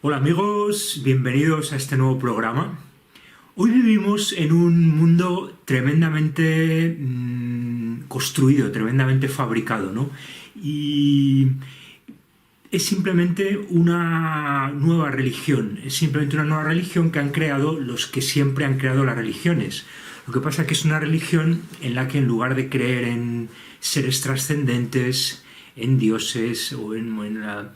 Hola amigos, bienvenidos a este nuevo programa. Hoy vivimos en un mundo tremendamente construido, tremendamente fabricado, ¿no? Y es simplemente una nueva religión, que han creado los que siempre han creado las religiones. Lo que pasa es que es una religión en la que en lugar de creer en seres trascendentes, en dioses o en la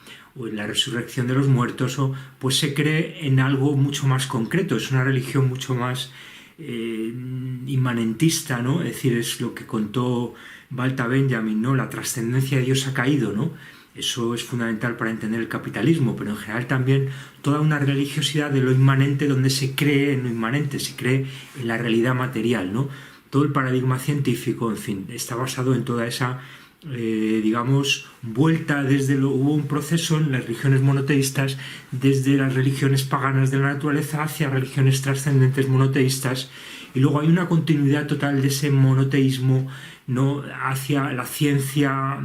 resurrección de los muertos, pues se cree en algo mucho más concreto. Es una religión mucho más inmanentista, ¿no? Es decir, es lo que contó Walter Benjamin, ¿no? La trascendencia de Dios ha caído, ¿no? Eso es fundamental para entender el capitalismo, pero en general también toda una religiosidad de lo inmanente, donde se cree en lo inmanente, se cree en la realidad material, ¿no? Todo el paradigma científico, en fin, está basado en toda esa vuelta hubo un proceso en las religiones monoteístas desde las religiones paganas de la naturaleza hacia religiones trascendentes monoteístas, y luego hay una continuidad total de ese monoteísmo, ¿no?, hacia la ciencia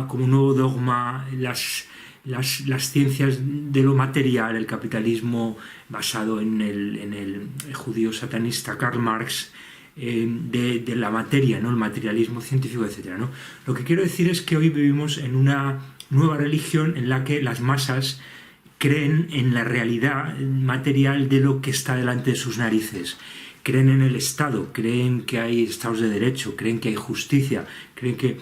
como un nuevo dogma, las ciencias de lo material, el capitalismo basado en el judío satanista Karl Marx, de la materia, ¿no?, el materialismo científico, etc., ¿no? Lo que quiero decir es que hoy vivimos en una nueva religión en la que las masas creen en la realidad material de lo que está delante de sus narices. Creen en el Estado, creen que hay estados de derecho, creen que hay justicia, creen que...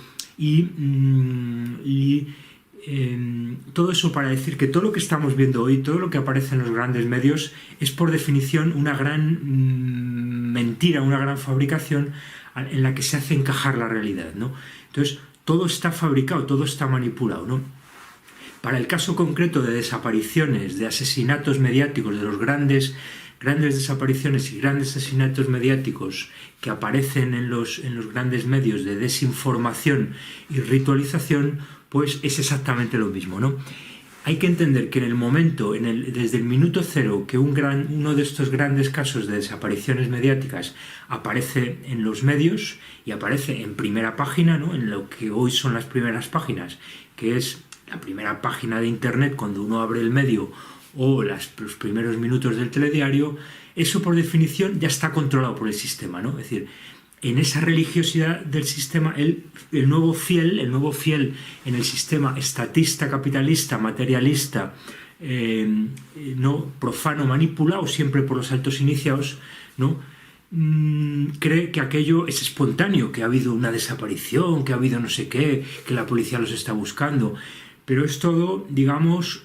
todo eso para decir que todo lo que estamos viendo hoy, todo lo que aparece en los grandes medios, es por definición una gran mentira, una gran fabricación en la que se hace encajar la realidad, ¿no? Entonces, todo está fabricado, todo está manipulado, ¿no? Para el caso concreto de desapariciones, de asesinatos mediáticos, de los grandes desapariciones y grandes asesinatos mediáticos que aparecen en los grandes medios de desinformación y ritualización, pues es exactamente lo mismo, ¿no? Hay que entender que en el momento, desde el minuto cero, que uno de estos grandes casos de desapariciones mediáticas aparece en los medios y aparece en primera página, ¿no?, en lo que hoy son las primeras páginas, que es la primera página de Internet cuando uno abre el medio, o los primeros minutos del telediario, eso por definición ya está controlado por el sistema, ¿no? Es decir, en esa religiosidad del sistema, el nuevo fiel en el sistema estatista, capitalista, materialista, no profano, manipulado siempre por los altos iniciados, ¿no?, cree que aquello es espontáneo, que ha habido una desaparición, que ha habido no sé qué, que la policía los está buscando. Pero es todo, digamos,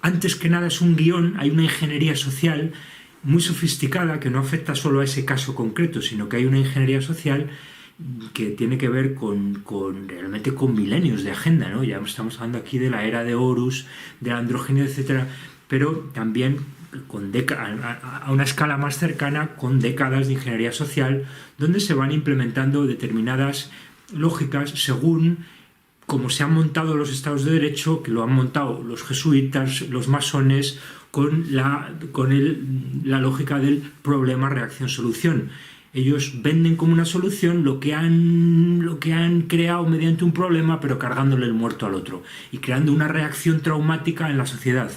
antes que nada es un guión, hay una ingeniería social muy sofisticada que no afecta solo a ese caso concreto, sino que hay una ingeniería social que tiene que ver realmente con milenios de agenda, ¿no? Ya estamos hablando aquí de la era de Horus, del andrógeno, etc., pero también a una escala más cercana, con décadas de ingeniería social, donde se van implementando determinadas lógicas según como se han montado los estados de derecho, que lo han montado los jesuitas, los masones, con la lógica del problema, reacción, solución. Ellos venden como una solución lo que han creado mediante un problema, pero cargándole el muerto al otro y creando una reacción traumática en la sociedad.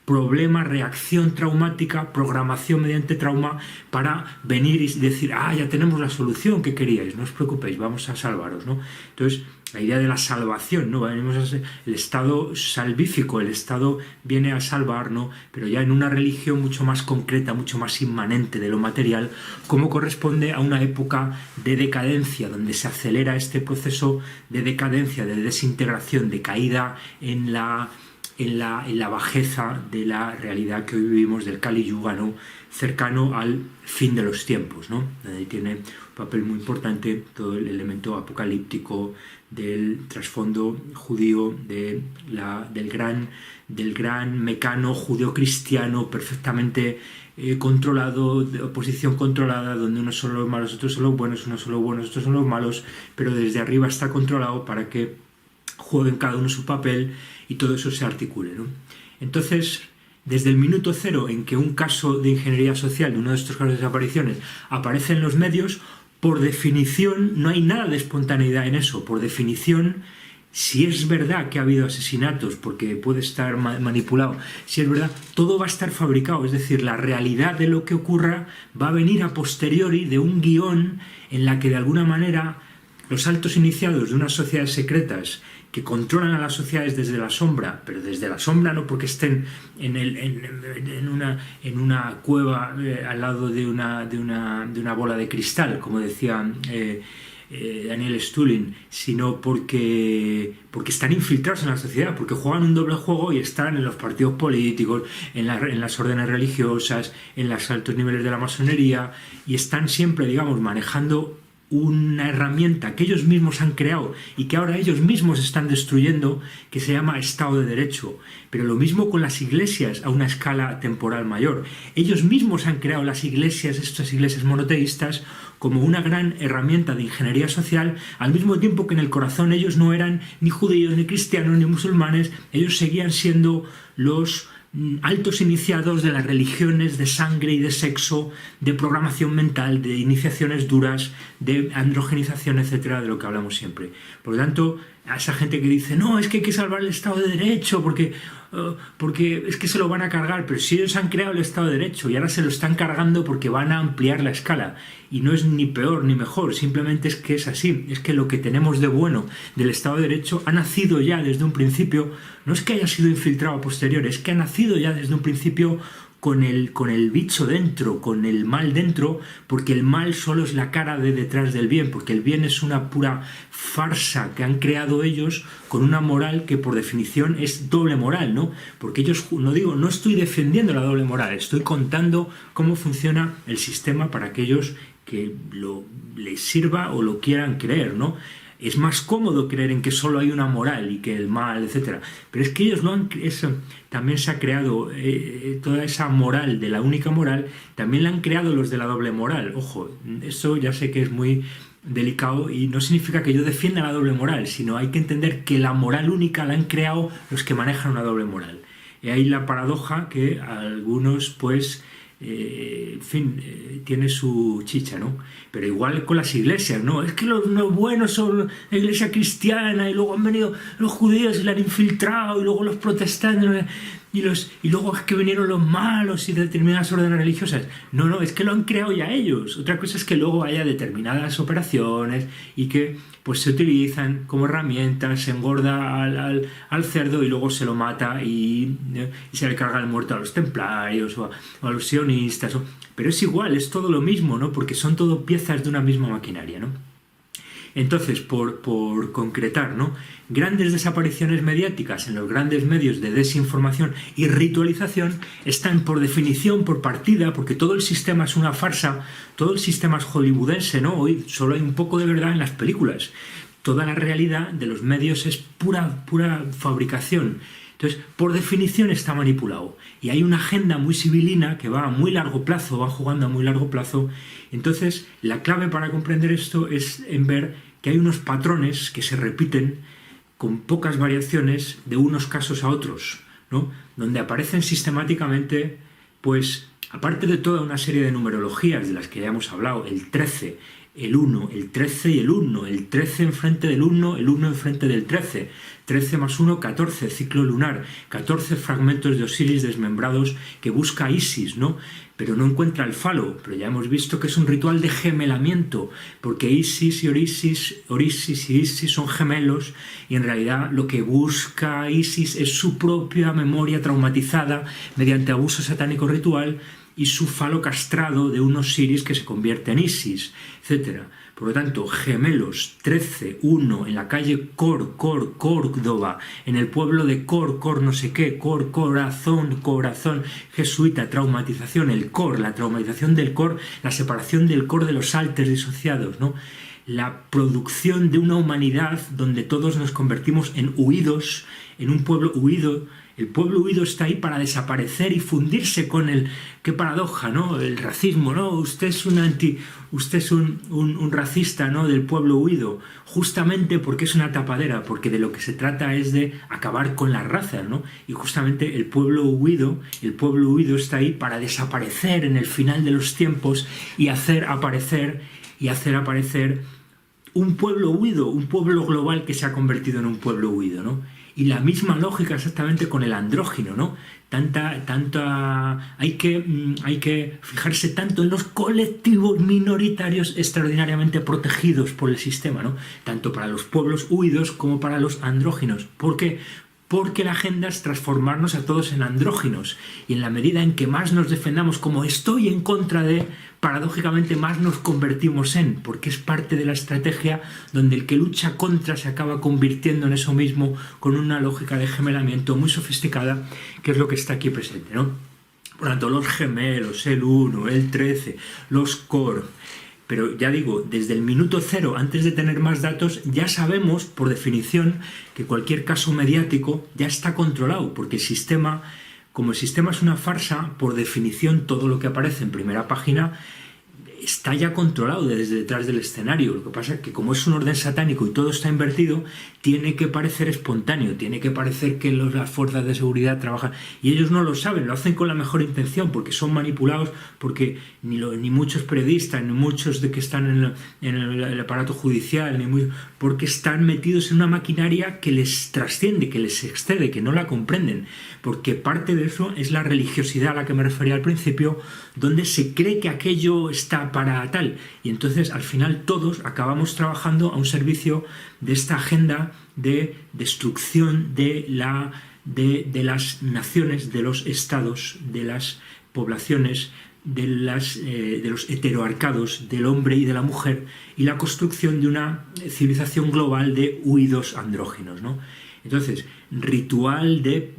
Problema, reacción traumática, programación mediante trauma, para venir y decir, ya tenemos la solución que queríais, no os preocupéis, vamos a salvaros, ¿no? Entonces, la idea de la salvación, ¿no? El estado salvífico, el estado viene a salvar, ¿no?, pero ya en una religión mucho más concreta, mucho más inmanente de lo material, como corresponde a una época de decadencia, donde se acelera este proceso de decadencia, de desintegración, de caída en la bajeza de la realidad que hoy vivimos, del Kali Yuga, ¿no?, cercano al fin de los tiempos, ¿no?, donde tiene un papel muy importante todo el elemento apocalíptico del trasfondo judío, del gran mecano judeo-cristiano perfectamente controlado, de oposición controlada, donde unos son los malos, otros son los buenos, unos son los buenos, otros son los malos, pero desde arriba está controlado para que jueguen cada uno su papel y todo eso se articule, ¿no? Entonces, desde el minuto cero en que un caso de ingeniería social, de uno de estos casos de desapariciones, aparece en los medios, por definición no hay nada de espontaneidad en eso. Por definición si es verdad que ha habido asesinatos, porque puede estar manipulado, si es verdad, todo va a estar fabricado, es decir, la realidad de lo que ocurra va a venir a posteriori de un guión en la que de alguna manera los altos iniciados de unas sociedades secretas que controlan a las sociedades desde la sombra, pero desde la sombra no porque estén en una cueva al lado de una bola de cristal, como decía Daniel Stulin, sino porque están infiltrados en la sociedad, porque juegan un doble juego y están en los partidos políticos, en las órdenes religiosas, en los altos niveles de la masonería, y están siempre, digamos, manejando una herramienta que ellos mismos han creado y que ahora ellos mismos están destruyendo, que se llama Estado de Derecho. Pero lo mismo con las iglesias a una escala temporal mayor. Ellos mismos han creado las iglesias, estas iglesias monoteístas, como una gran herramienta de ingeniería social, al mismo tiempo que en el corazón ellos no eran ni judíos, ni cristianos, ni musulmanes, ellos seguían siendo los altos iniciados de las religiones de sangre y de sexo, de programación mental, de iniciaciones duras, de androgenización, etcétera, de lo que hablamos siempre. Por lo tanto, a esa gente que dice, no, es que hay que salvar el Estado de Derecho porque es que se lo van a cargar, pero si ellos han creado el Estado de Derecho y ahora se lo están cargando porque van a ampliar la escala, y no es ni peor ni mejor, simplemente es que es así, es que lo que tenemos de bueno del Estado de Derecho ha nacido ya desde un principio, no es que haya sido infiltrado a posteriori, es que ha nacido ya desde un principio con el bicho dentro, con el mal dentro, porque el mal solo es la cara de detrás del bien, porque el bien es una pura farsa que han creado ellos con una moral que por definición es doble moral, ¿no? Porque ellos, no estoy defendiendo la doble moral, estoy contando cómo funciona el sistema para aquellos que les sirva o lo quieran creer, ¿no? Es más cómodo creer en que solo hay una moral y que el mal, etc. Pero es que ellos también se ha creado toda esa moral de la única moral, también la han creado los de la doble moral. Ojo, eso ya sé que es muy delicado y no significa que yo defienda la doble moral, sino hay que entender que la moral única la han creado los que manejan una doble moral. Y ahí la paradoja que algunos, pues, en fin, tiene su chicha, ¿no? Pero igual con las iglesias, ¿no? Es que los buenos son la iglesia cristiana y luego han venido los judíos y la han infiltrado y luego los protestantes y luego es que vinieron los malos y determinadas órdenes religiosas. No, es que lo han creado ya ellos. Otra cosa es que luego haya determinadas operaciones y que pues se utilizan como herramientas, se engorda al cerdo y luego se lo mata y se le carga el muerto a los templarios o a los sionistas. Pero es igual, es todo lo mismo, ¿no? Porque son todo piezas de una misma maquinaria, ¿no? Entonces, por concretar, ¿no? Grandes desapariciones mediáticas en los grandes medios de desinformación y ritualización están por definición, por partida, porque todo el sistema es una farsa, todo el sistema es hollywoodense, ¿no? Hoy solo hay un poco de verdad en las películas. Toda la realidad de los medios es pura fabricación. Entonces, por definición está manipulado. Y hay una agenda muy civilina que va a muy largo plazo, va jugando a muy largo plazo. Entonces, la clave para comprender esto es en ver que hay unos patrones que se repiten con pocas variaciones de unos casos a otros, ¿no? Donde aparecen sistemáticamente, pues, aparte de toda una serie de numerologías de las que ya hemos hablado, el 13, el 1, el 13 y el 1, el 13 enfrente del 1, el 1 enfrente del 13, 13 más 1, 14, ciclo lunar, 14 fragmentos de Osiris desmembrados que busca Isis, ¿no? Pero no encuentra el falo, pero ya hemos visto que es un ritual de gemelamiento, porque Isis y Orisis y Isis son gemelos, y en realidad lo que busca Isis es su propia memoria traumatizada mediante abuso satánico ritual y su falo castrado de un Osiris que se convierte en Isis, etc. Por lo tanto, gemelos, 13, 1, en la calle Córdoba, en el pueblo de Cor no sé qué, corazón, jesuita, traumatización, el la traumatización del la separación del de los altes disociados, ¿no? La producción de una humanidad donde todos nos convertimos en huidos, en un pueblo huido. El pueblo huido está ahí para desaparecer y fundirse con qué paradoja, ¿no? El racismo, ¿no? Usted es un racista, ¿no? Del pueblo huido, justamente porque es una tapadera, porque de lo que se trata es de acabar con las razas, ¿no? Y justamente el pueblo huido está ahí para desaparecer en el final de los tiempos y hacer aparecer un pueblo huido, un pueblo global que se ha convertido en un pueblo huido, ¿no? Y la misma lógica exactamente con el andrógino, ¿no? Hay que fijarse tanto en los colectivos minoritarios extraordinariamente protegidos por el sistema, ¿no? Tanto para los pueblos huidos como para los andróginos. ¿Por qué? Porque la agenda es transformarnos a todos en andróginos, y en la medida en que más nos defendamos como estoy en contra de, paradójicamente más nos convertimos en, porque es parte de la estrategia donde el que lucha contra se acaba convirtiendo en eso mismo, con una lógica de gemelamiento muy sofisticada, que es lo que está aquí presente, ¿no? Por lo tanto, los gemelos, el 1, el 13, los core. Pero ya digo, desde el minuto cero, antes de tener más datos, ya sabemos, por definición, que cualquier caso mediático ya está controlado, porque el sistema, como el sistema es una farsa, por definición todo lo que aparece en primera página está ya controlado desde detrás del escenario. Lo que pasa es que como es un orden satánico y todo está invertido, tiene que parecer espontáneo, tiene que parecer que las fuerzas de seguridad trabajan, y ellos no lo saben, lo hacen con la mejor intención, porque son manipulados, porque ni muchos periodistas, ni muchos de que están en el aparato judicial, porque están metidos en una maquinaria que les trasciende, que les excede, que no la comprenden, porque parte de eso es la religiosidad a la que me refería al principio, donde se cree que aquello está para tal, y entonces al final todos acabamos trabajando a un servicio de esta agenda de destrucción de las naciones, de los estados, de las poblaciones, de los heteroarcados del hombre y de la mujer, y la construcción de una civilización global de huidos andróginos, ¿no? Entonces, ritual de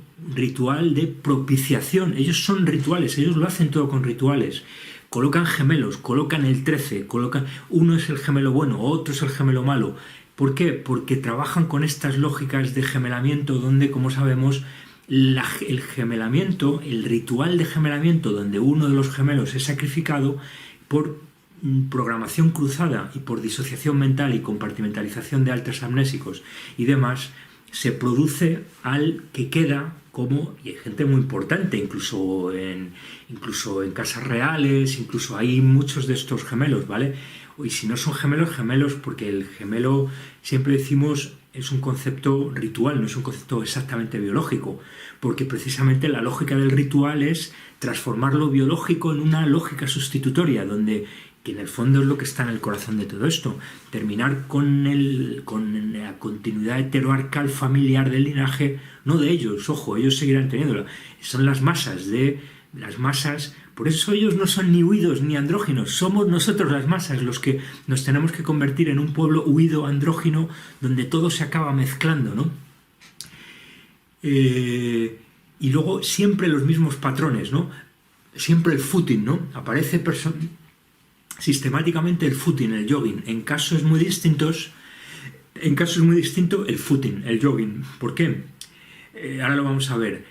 propiciación. Ellos son rituales, ellos lo hacen todo con rituales. Colocan gemelos, colocan el 13, uno es el gemelo bueno, otro es el gemelo malo. ¿Por qué? Porque trabajan con estas lógicas de gemelamiento donde, como sabemos, el gemelamiento, el ritual de gemelamiento donde uno de los gemelos es sacrificado por programación cruzada y por disociación mental y compartimentalización de altos amnésicos y demás, se produce al que queda como, y hay gente muy importante, incluso en casas reales, incluso hay muchos de estos gemelos, ¿vale? Y si no son gemelos, porque el gemelo, siempre decimos, es un concepto ritual, no es un concepto exactamente biológico, porque precisamente la lógica del ritual es transformar lo biológico en una lógica sustitutoria, que en el fondo es lo que está en el corazón de todo esto, terminar con la continuidad heteroarcal familiar del linaje, no de ellos, ojo, ellos seguirán teniéndola, son las masas, por eso ellos no son ni huidos ni andróginos, somos nosotros las masas los que nos tenemos que convertir en un pueblo huido andrógino donde todo se acaba mezclando, ¿no? Y luego siempre los mismos patrones, ¿no? Siempre el footing, ¿no? Aparece sistemáticamente el footing, el jogging. En casos muy distintos el footing, el jogging. ¿Por qué? Ahora lo vamos a ver.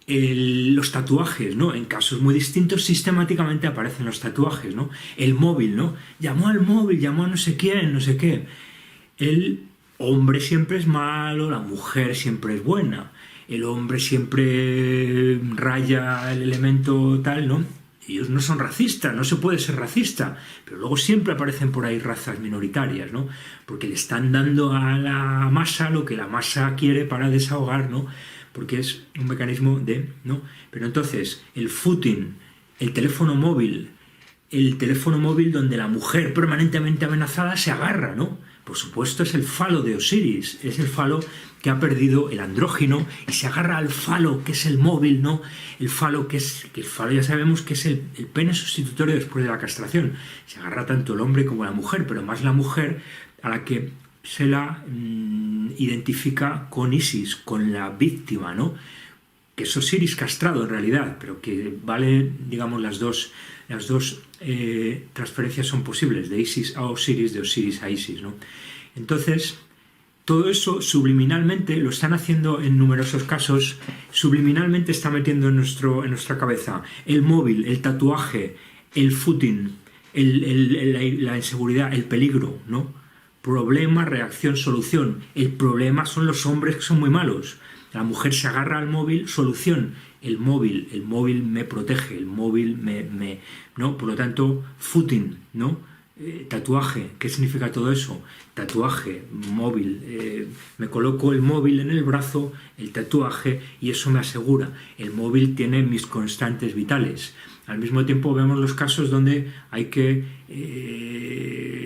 Los tatuajes, ¿no? En casos muy distintos sistemáticamente aparecen los tatuajes, ¿no? El móvil, ¿no? Llamó al móvil, llamó a no sé quién, no sé qué. El hombre siempre es malo, la mujer siempre es buena. El hombre siempre raya el elemento tal, ¿no? Ellos no son racistas, no se puede ser racista, pero luego siempre aparecen por ahí razas minoritarias, ¿no? Porque le están dando a la masa lo que la masa quiere para desahogar, ¿no? Porque es un mecanismo ¿no? Pero entonces, el footing, el teléfono móvil donde la mujer permanentemente amenazada se agarra, ¿no? Por supuesto es el falo de Osiris, es el falo que ha perdido el andrógino y se agarra al falo, que es el móvil, ¿no? El falo el falo ya sabemos que es el pene sustitutorio después de la castración. Se agarra tanto el hombre como la mujer, pero más la mujer, a la que se la identifica con Isis, con la víctima, ¿no? Que es Osiris castrado en realidad, pero que vale, digamos, las dos transferencias son posibles, de Isis a Osiris, de Osiris a Isis, ¿no? Entonces, todo eso subliminalmente lo están haciendo en numerosos casos, subliminalmente está metiendo en nuestra cabeza el móvil, el tatuaje, el footing, la inseguridad, el peligro, ¿no? Problema, reacción, solución. El problema son los hombres que son muy malos. La mujer se agarra al móvil, solución. El móvil me protege, el móvil ¿no? Por lo tanto, footing, ¿no? Tatuaje, ¿qué significa todo eso? Tatuaje, móvil, me coloco el móvil en el brazo, el tatuaje, y eso me asegura, el móvil tiene mis constantes vitales. Al mismo tiempo vemos los casos donde hay que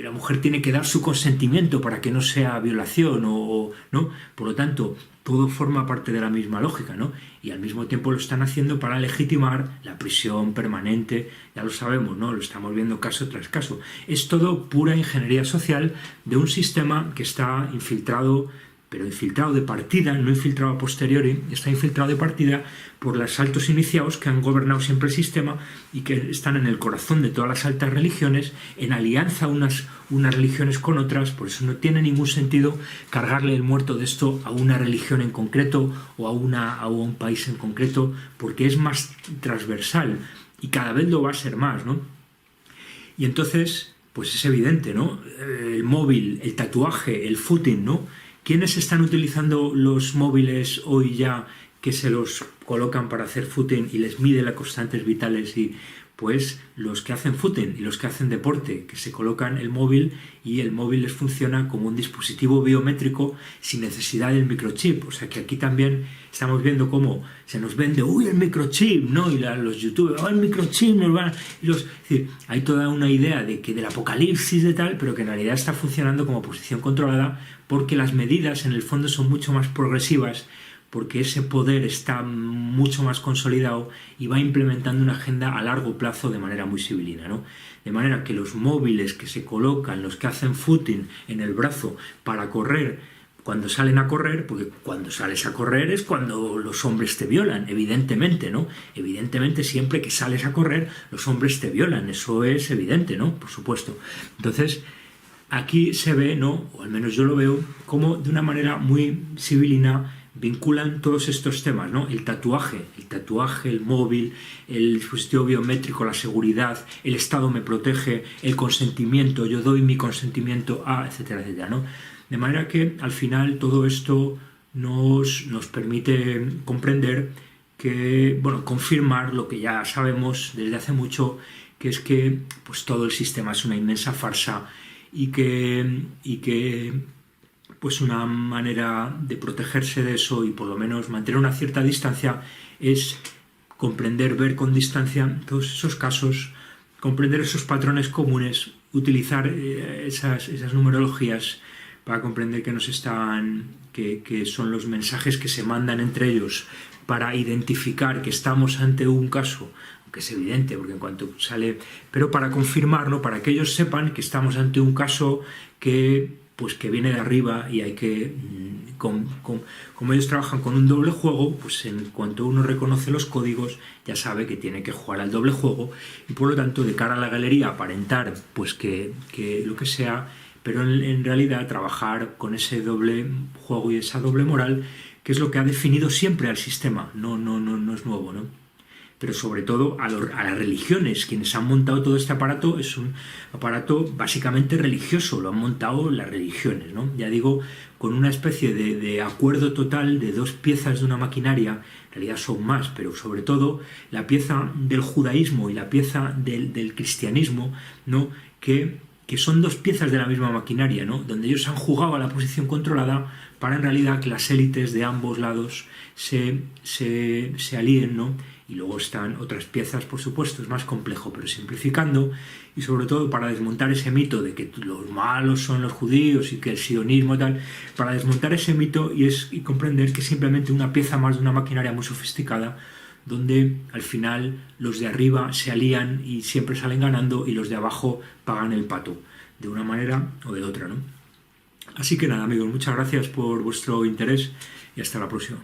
la mujer tiene que dar su consentimiento para que no sea violación, ¿no? Por lo tanto, todo forma parte de la misma lógica, ¿no? Y al mismo tiempo lo están haciendo para legitimar la prisión permanente, ya lo sabemos, ¿no? Lo estamos viendo caso tras caso. Es todo pura ingeniería social de un sistema que está infiltrado, pero infiltrado de partida, no infiltrado a posteriori, está infiltrado de partida por los altos iniciados que han gobernado siempre el sistema y que están en el corazón de todas las altas religiones, en alianza unas religiones con otras. Por eso no tiene ningún sentido cargarle el muerto de esto a una religión en concreto o a un país en concreto, porque es más transversal y cada vez lo va a ser más, ¿no? Y entonces, pues es evidente, ¿no? El móvil, el tatuaje, el footing, ¿no? ¿Quiénes están utilizando los móviles hoy ya que se los colocan para hacer footing y les mide las constantes vitales? Y pues los que hacen footing y los que hacen deporte, que se colocan el móvil y el móvil les funciona como un dispositivo biométrico sin necesidad del microchip. O sea que aquí también estamos viendo cómo se nos vende, uy, el microchip, ¿no? Y los youtubers, oh, el microchip nos van... es decir, hay toda una idea de que del apocalipsis de tal, pero que en realidad está funcionando como posición controlada porque las medidas en el fondo son mucho más progresivas, porque ese poder está mucho más consolidado y va implementando una agenda a largo plazo de manera muy civilina, ¿no? De manera que los móviles que se colocan, los que hacen footing en el brazo para correr, cuando salen a correr, porque cuando sales a correr es cuando los hombres te violan, evidentemente, ¿no? Evidentemente siempre que sales a correr los hombres te violan, eso es evidente, ¿no? Por supuesto. Entonces, aquí se ve, ¿no? O al menos yo lo veo, como de una manera muy civilina vinculan todos estos temas, ¿no? El tatuaje, el móvil, el dispositivo biométrico, la seguridad, el Estado me protege, el consentimiento, yo doy mi consentimiento a, etcétera, etcétera, ¿no? De manera que al final todo esto nos permite comprender que, bueno, confirmar lo que ya sabemos desde hace mucho, que es que pues todo el sistema es una inmensa farsa y que pues una manera de protegerse de eso y por lo menos mantener una cierta distancia es comprender, ver con distancia todos esos casos, comprender esos patrones comunes, utilizar esas numerologías para comprender que son los mensajes que se mandan entre ellos para identificar que estamos ante un caso, aunque es evidente, porque en cuanto sale, pero para confirmarlo, para que ellos sepan que estamos ante un caso que viene de arriba y hay que, como ellos trabajan con un doble juego, pues en cuanto uno reconoce los códigos ya sabe que tiene que jugar al doble juego y por lo tanto de cara a la galería aparentar pues que lo que sea, pero en realidad trabajar con ese doble juego y esa doble moral, que es lo que ha definido siempre al sistema, no es nuevo, ¿no? Pero sobre todo a las religiones, quienes han montado todo este aparato, es un aparato básicamente religioso, lo han montado las religiones, ¿no? Ya digo, con una especie de acuerdo total de dos piezas de una maquinaria, en realidad son más, pero sobre todo la pieza del judaísmo y la pieza del cristianismo, ¿no? Que son dos piezas de la misma maquinaria, ¿no? Donde ellos han jugado a la posición controlada para en realidad que las élites de ambos lados se alíen, ¿no? Y luego están otras piezas, por supuesto, es más complejo, pero simplificando, y sobre todo para desmontar ese mito de que los malos son los judíos y que el sionismo tal, para desmontar ese mito y comprender que es simplemente una pieza más de una maquinaria muy sofisticada, donde al final los de arriba se alían y siempre salen ganando y los de abajo pagan el pato, de una manera o de otra, ¿no? Así que nada, amigos, muchas gracias por vuestro interés y hasta la próxima.